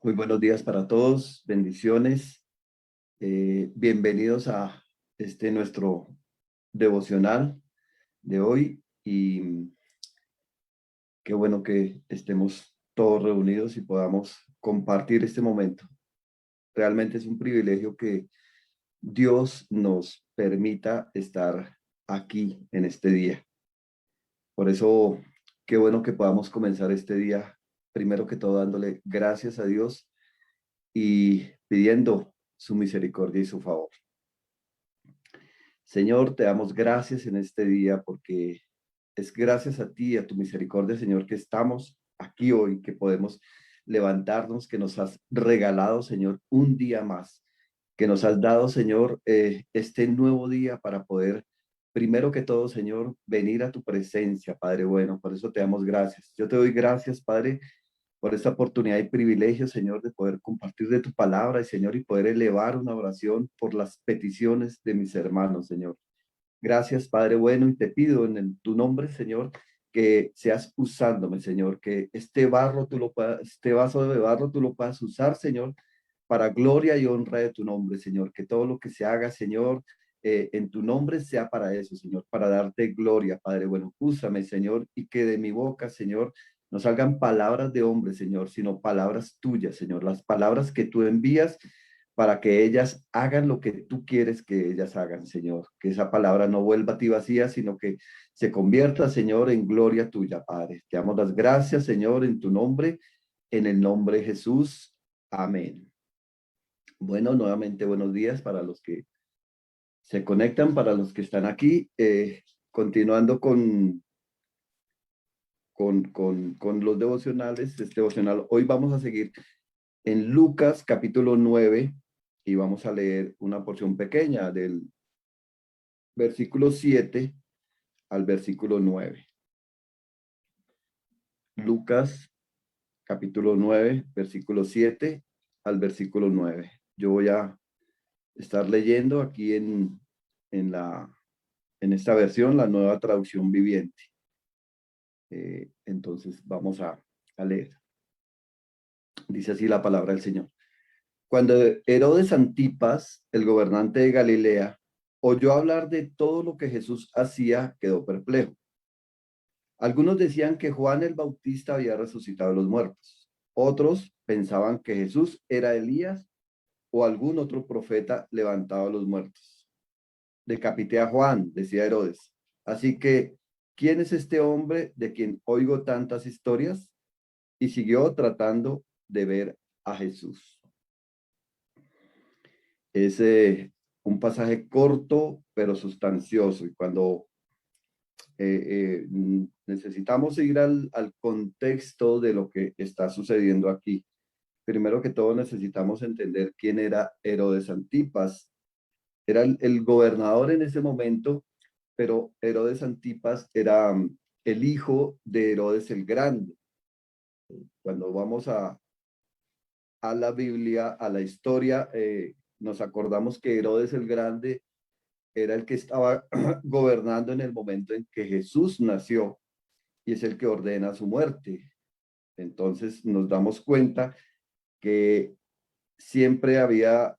Muy buenos días para todos, bendiciones. Bienvenidos a este nuestro devocional de hoy y qué bueno que estemos todos reunidos y podamos compartir este momento. Realmente es un privilegio que Dios nos permita estar aquí en este día. Por eso, qué bueno que podamos comenzar este día, primero que todo dándole gracias a Dios y pidiendo su misericordia y su favor. Señor, te damos gracias en este día porque es gracias a ti y a tu misericordia, Señor, que estamos aquí hoy, que podemos levantarnos, que nos has regalado, Señor, un día más, que nos has dado, Señor, este nuevo día para poder, primero que todo, Señor, venir a tu presencia, Padre bueno. Por eso te damos gracias. Yo te doy gracias, Padre, por esta oportunidad y privilegio, Señor, de poder compartir de tu palabra, y Señor, y poder elevar una oración por las peticiones de mis hermanos, Señor. Gracias, Padre bueno, y te pido tu nombre, Señor, que seas usándome, Señor, que este vaso de barro tú lo puedas usar, Señor, para gloria y honra de tu nombre, Señor, que todo lo que se haga, Señor, en tu nombre sea para eso, Señor, para darte gloria, Padre bueno. Úsame, Señor, y que de mi boca, Señor, no salgan palabras de hombre, Señor, sino palabras tuyas, Señor, las palabras que tú envías para que ellas hagan lo que tú quieres que ellas hagan, Señor. Que esa palabra no vuelva a ti vacía, sino que se convierta, Señor, en gloria tuya, Padre. Te damos las gracias, Señor, en tu nombre, en el nombre de Jesús. Amén. Bueno, nuevamente buenos días para los que se conectan, para los que están aquí. Continuando con los devocionales, este devocional, hoy vamos a seguir en Lucas capítulo 9 y vamos a leer una porción pequeña del versículo 7 al versículo 9. Lucas capítulo 9, versículo 7 al versículo 9. Yo voy a estar leyendo aquí en esta versión, la nueva traducción viviente. Entonces vamos a leer. Dice así la palabra del Señor. Cuando Herodes Antipas, el gobernante de Galilea, oyó hablar de todo lo que Jesús hacía, quedó perplejo. Algunos decían que Juan el Bautista había resucitado a los muertos. Otros pensaban que Jesús era Elías o algún otro profeta levantado a los muertos. Decapité a Juan, decía Herodes. Así que, ¿quién es este hombre de quien oigo tantas historias? Y siguió tratando de ver a Jesús. Es un pasaje corto, pero sustancioso. Y cuando necesitamos ir al contexto de lo que está sucediendo aquí. Primero que todo necesitamos entender quién era Herodes Antipas. Era el gobernador en ese momento, pero Herodes Antipas era el hijo de Herodes el Grande. Cuando vamos a la Biblia, a la historia, nos acordamos que Herodes el Grande era el que estaba gobernando en el momento en que Jesús nació y es el que ordena su muerte. Entonces nos damos cuenta que siempre había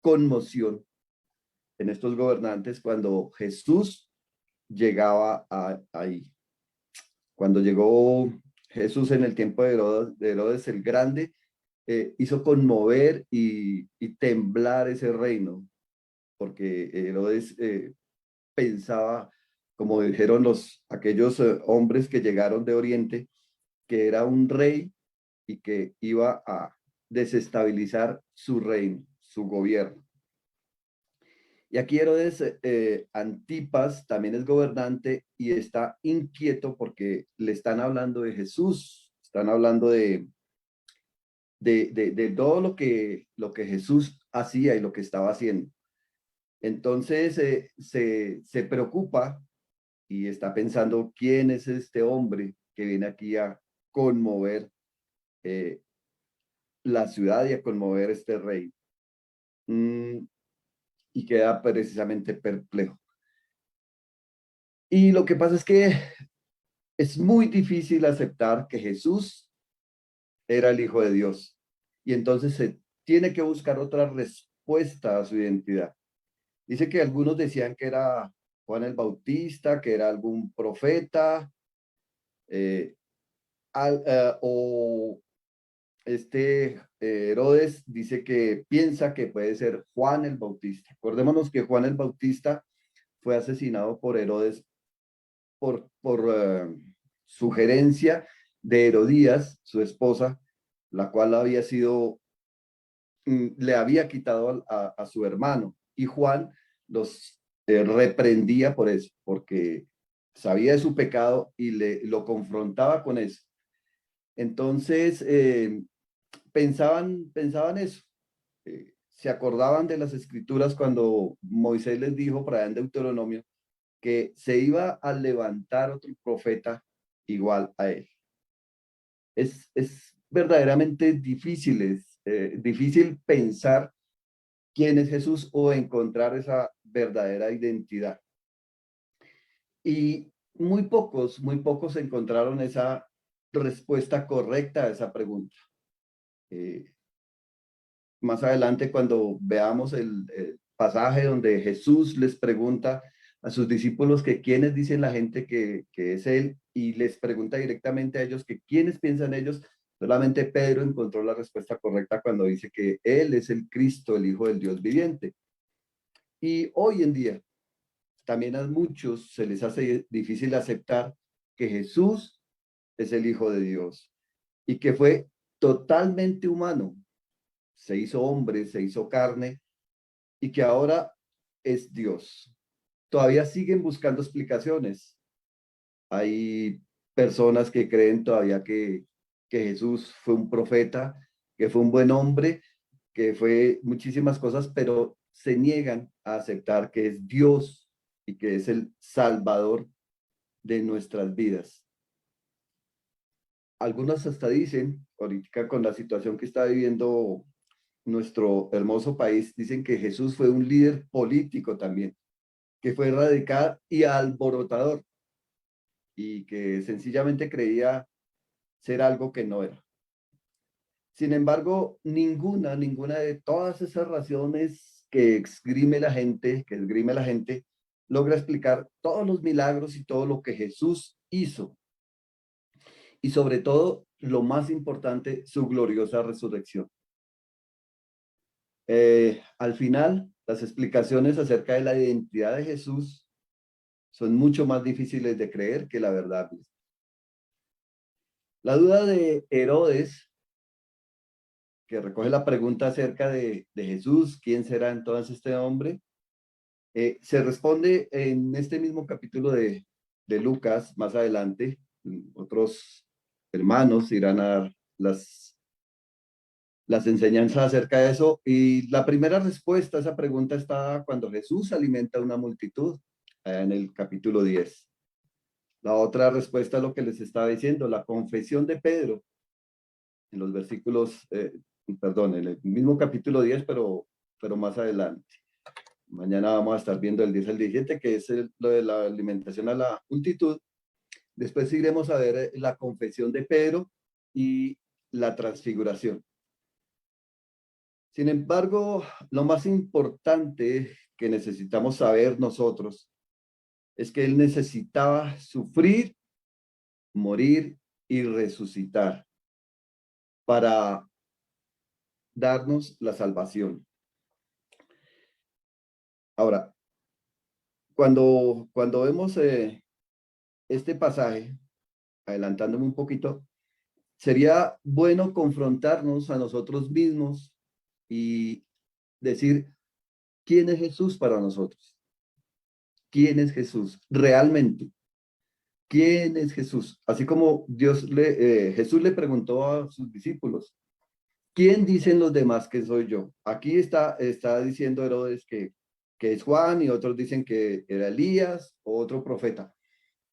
conmoción en estos gobernantes cuando Jesús llegaba ahí. Cuando llegó Jesús en el tiempo de Herodes el Grande, hizo conmover y temblar ese reino, porque Herodes pensaba, como dijeron aquellos hombres que llegaron de Oriente, que era un rey y que iba a desestabilizar su reino, su gobierno. Y aquí Herodes Antipas también es gobernante y está inquieto porque le están hablando de Jesús, están hablando de todo lo que Jesús hacía y lo que estaba haciendo. Entonces se preocupa y está pensando quién es este hombre que viene aquí a conmover eh, la ciudad y a conmover este rey. Y queda precisamente perplejo. Y lo que pasa es que es muy difícil aceptar que Jesús era el Hijo de Dios. Y entonces se tiene que buscar otra respuesta a su identidad. Dice que algunos decían que era Juan el Bautista, que era algún profeta, eh, o Herodes dice que piensa que puede ser Juan el Bautista. Acordémonos que Juan el Bautista fue asesinado por Herodes por sugerencia de Herodías, su esposa, la cual había sido, le había quitado a su hermano. Y Juan los reprendía por eso, porque sabía de su pecado y lo confrontaba con eso. Entonces, pensaban eso. Se acordaban de las escrituras cuando Moisés les dijo por allá en Deuteronomio que se iba a levantar otro profeta igual a él. Es verdaderamente difícil, difícil pensar quién es Jesús o encontrar esa verdadera identidad. Y muy pocos encontraron esa respuesta correcta a esa pregunta. Más adelante, cuando veamos el pasaje donde Jesús les pregunta a sus discípulos que quiénes dicen la gente que es él, y les pregunta directamente a ellos que quiénes piensan ellos, solamente Pedro encontró la respuesta correcta cuando dice que él es el Cristo, el Hijo del Dios viviente. Y hoy en día, también a muchos se les hace difícil aceptar que Jesús es el Hijo de Dios y que fue totalmente humano, se hizo hombre, se hizo carne y que ahora es Dios. Todavía siguen buscando explicaciones. Hay personas que creen todavía que Jesús fue un profeta, que fue un buen hombre, que fue muchísimas cosas, pero se niegan a aceptar que es Dios y que es el Salvador de nuestras vidas. Algunos hasta dicen, ahorita con la situación que está viviendo nuestro hermoso país, dicen que Jesús fue un líder político también, que fue radical y alborotador y que sencillamente creía ser algo que no era. Sin embargo, ninguna de todas esas razones que esgrime la gente, logra explicar todos los milagros y todo lo que Jesús hizo. Y sobre todo, lo más importante, su gloriosa resurrección. Al final, las explicaciones acerca de la identidad de Jesús son mucho más difíciles de creer que la verdad. La duda de Herodes, que recoge la pregunta acerca de Jesús, ¿quién será entonces este hombre? Se responde en este mismo capítulo de Lucas, más adelante. Otros hermanos irán a dar las enseñanzas acerca de eso. Y la primera respuesta a esa pregunta está cuando Jesús alimenta a una multitud, en el capítulo 10. La otra respuesta es lo que les estaba diciendo, la confesión de Pedro, en los versículos, perdón, en el mismo capítulo 10, pero más adelante. Mañana vamos a estar viendo el 10 al 17, que es lo de la alimentación a la multitud. Después iremos a ver la confesión de Pedro y la transfiguración. Sin embargo, lo más importante que necesitamos saber nosotros es que él necesitaba sufrir, morir y resucitar para darnos la salvación. Ahora, cuando vemos este pasaje, adelantándome un poquito, sería bueno confrontarnos a nosotros mismos y decir, ¿quién es Jesús para nosotros? ¿Quién es Jesús realmente? ¿Quién es Jesús? Así como Jesús le preguntó a sus discípulos, ¿quién dicen los demás que soy yo? Aquí está diciendo Herodes que es Juan y otros dicen que era Elías o otro profeta.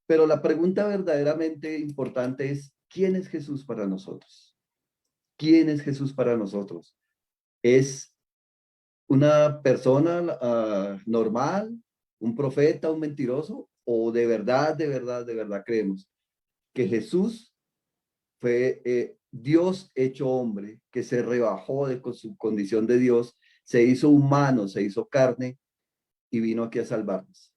Pero la pregunta verdaderamente importante es, ¿quién es Jesús para nosotros? ¿Quién es Jesús para nosotros? ¿Es una persona normal, un profeta, un mentiroso? ¿O de verdad creemos que Jesús fue Dios hecho hombre, que se rebajó de con su condición de Dios, se hizo humano, se hizo carne y vino aquí a salvarnos.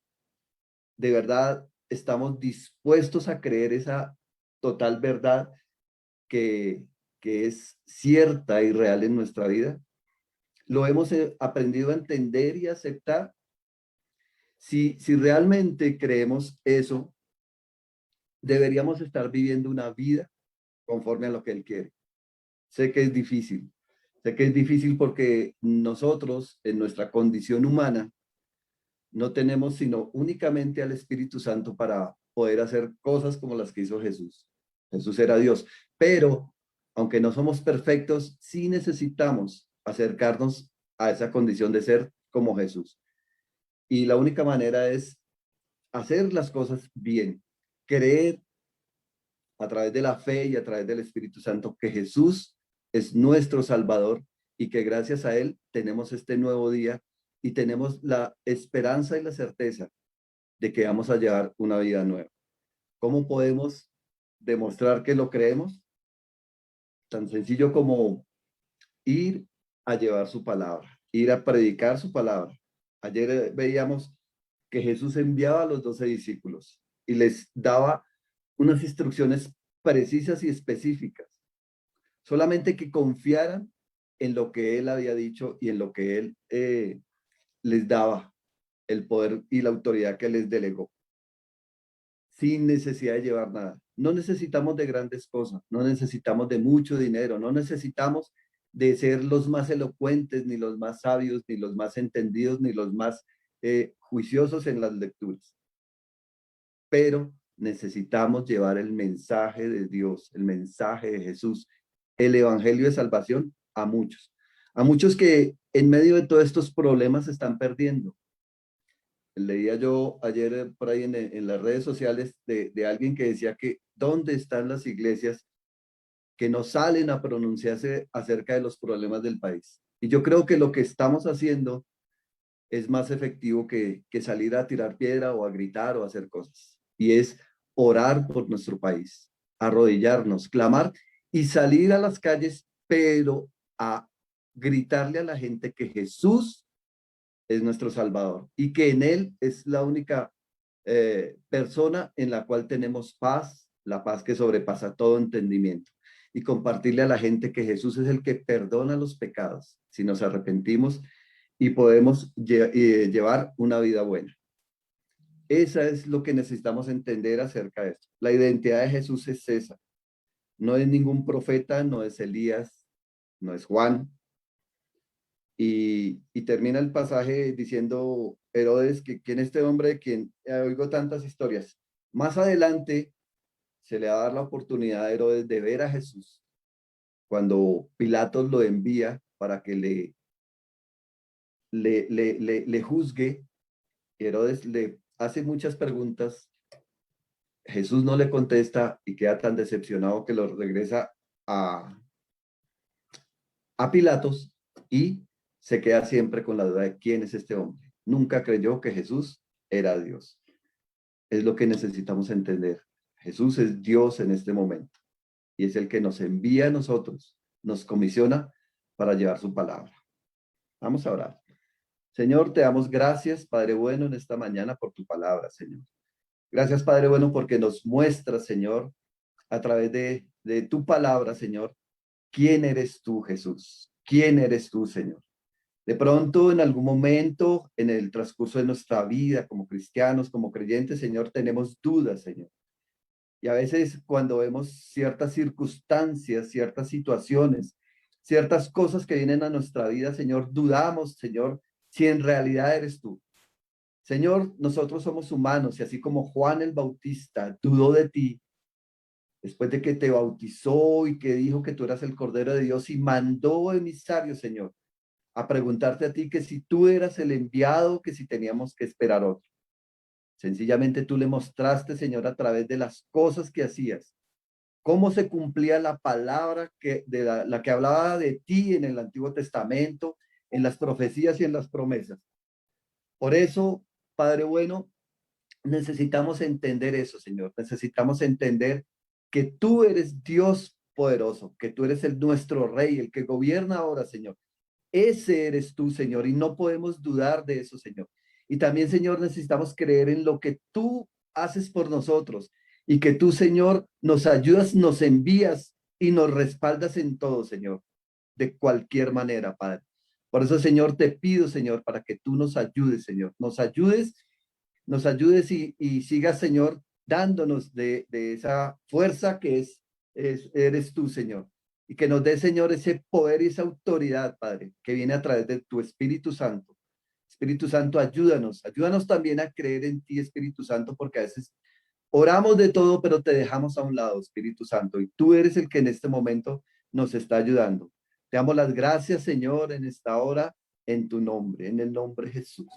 ¿De verdad estamos dispuestos a creer esa total verdad que, que es cierta y real en nuestra vida? ¿Lo hemos aprendido a entender y aceptar? Si realmente creemos eso, deberíamos estar viviendo una vida conforme a lo que Él quiere. Sé que es difícil, sé que es difícil porque nosotros en nuestra condición humana no tenemos sino únicamente al Espíritu Santo para poder hacer cosas como las que hizo Jesús. Jesús era Dios, pero aunque no somos perfectos, sí necesitamos acercarnos a esa condición de ser como Jesús. Y la única manera es hacer las cosas bien, creer a través de la fe y a través del Espíritu Santo que Jesús es nuestro Salvador y que gracias a Él tenemos este nuevo día y tenemos la esperanza y la certeza de que vamos a llevar una vida nueva. ¿Cómo podemos demostrar que lo creemos? Tan sencillo como ir a llevar su palabra, ir a predicar su palabra. Ayer veíamos que Jesús enviaba a los 12 discípulos y les daba unas instrucciones precisas y específicas, solamente que confiaran en lo que él había dicho y en lo que él les daba, el poder y la autoridad que les delegó, sin necesidad de llevar nada. No necesitamos de grandes cosas, no necesitamos de mucho dinero, no necesitamos de ser los más elocuentes, ni los más sabios, ni los más entendidos, ni los más juiciosos en las lecturas. Pero necesitamos llevar el mensaje de Dios, el mensaje de Jesús, el evangelio de salvación a muchos que en medio de todos estos problemas se están perdiendo. Leía yo ayer por ahí en las redes sociales de alguien que decía que ¿dónde están las iglesias que no salen a pronunciarse acerca de los problemas del país? Y yo creo que lo que estamos haciendo es más efectivo que salir a tirar piedra o a gritar o a hacer cosas. Y es orar por nuestro país, arrodillarnos, clamar y salir a las calles, pero a gritarle a la gente que Jesús es nuestro Salvador y que en Él es la única persona en la cual tenemos paz, la paz que sobrepasa todo entendimiento. Y compartirle a la gente que Jesús es el que perdona los pecados si nos arrepentimos y podemos llevar una vida buena. Esa es lo que necesitamos entender acerca de esto. La identidad de Jesús es esa. No es ningún profeta, no es Elías, no es Juan, y termina el pasaje diciendo Herodes que quién este hombre de quien oigo tantas historias. Más adelante se le va a dar la oportunidad a Herodes de ver a Jesús cuando Pilatos lo envía para que le juzgue. Herodes le hace muchas preguntas, Jesús no le contesta y queda tan decepcionado que lo regresa a, a Pilatos y se queda siempre con la duda de quién es este hombre. Nunca creyó que Jesús era Dios. Es lo que necesitamos entender. Jesús es Dios en este momento y es el que nos envía a nosotros, nos comisiona para llevar su palabra. Vamos a orar. Señor, te damos gracias, Padre bueno, en esta mañana por tu palabra, Señor. Gracias, Padre bueno, porque nos muestras, Señor, a través de tu palabra, Señor, quién eres tú, Jesús. ¿Quién eres tú, Señor? De pronto, en algún momento, en el transcurso de nuestra vida como cristianos, como creyentes, Señor, tenemos dudas, Señor. Y a veces cuando vemos ciertas circunstancias, ciertas situaciones, ciertas cosas que vienen a nuestra vida, Señor, dudamos, Señor, si en realidad eres tú. Señor, nosotros somos humanos y así como Juan el Bautista dudó de ti, después de que te bautizó y que dijo que tú eras el Cordero de Dios y mandó emisarios, Señor, a preguntarte a ti que si tú eras el enviado, que si teníamos que esperar otro. Sencillamente tú le mostraste, Señor, a través de las cosas que hacías, cómo se cumplía la palabra de la que hablaba de ti en el Antiguo Testamento, en las profecías y en las promesas. Por eso, Padre bueno, necesitamos entender eso, Señor. Necesitamos entender que tú eres Dios poderoso, que tú eres nuestro Rey, el que gobierna ahora, Señor. Ese eres tú, Señor, y no podemos dudar de eso, Señor. Y también, Señor, necesitamos creer en lo que tú haces por nosotros y que tú, Señor, nos ayudas, nos envías y nos respaldas en todo, Señor, de cualquier manera, Padre. Por eso, Señor, te pido, Señor, para que tú nos ayudes, Señor, nos ayudes y sigas, Señor, dándonos de esa fuerza que eres tú, Señor. Y que nos dé, Señor, ese poder y esa autoridad, Padre, que viene a través de tu Espíritu Santo. Espíritu Santo, ayúdanos también a creer en ti, Espíritu Santo, porque a veces oramos de todo, pero te dejamos a un lado, Espíritu Santo, y tú eres el que en este momento nos está ayudando. Te damos las gracias, Señor, en esta hora, en tu nombre, en el nombre de Jesús.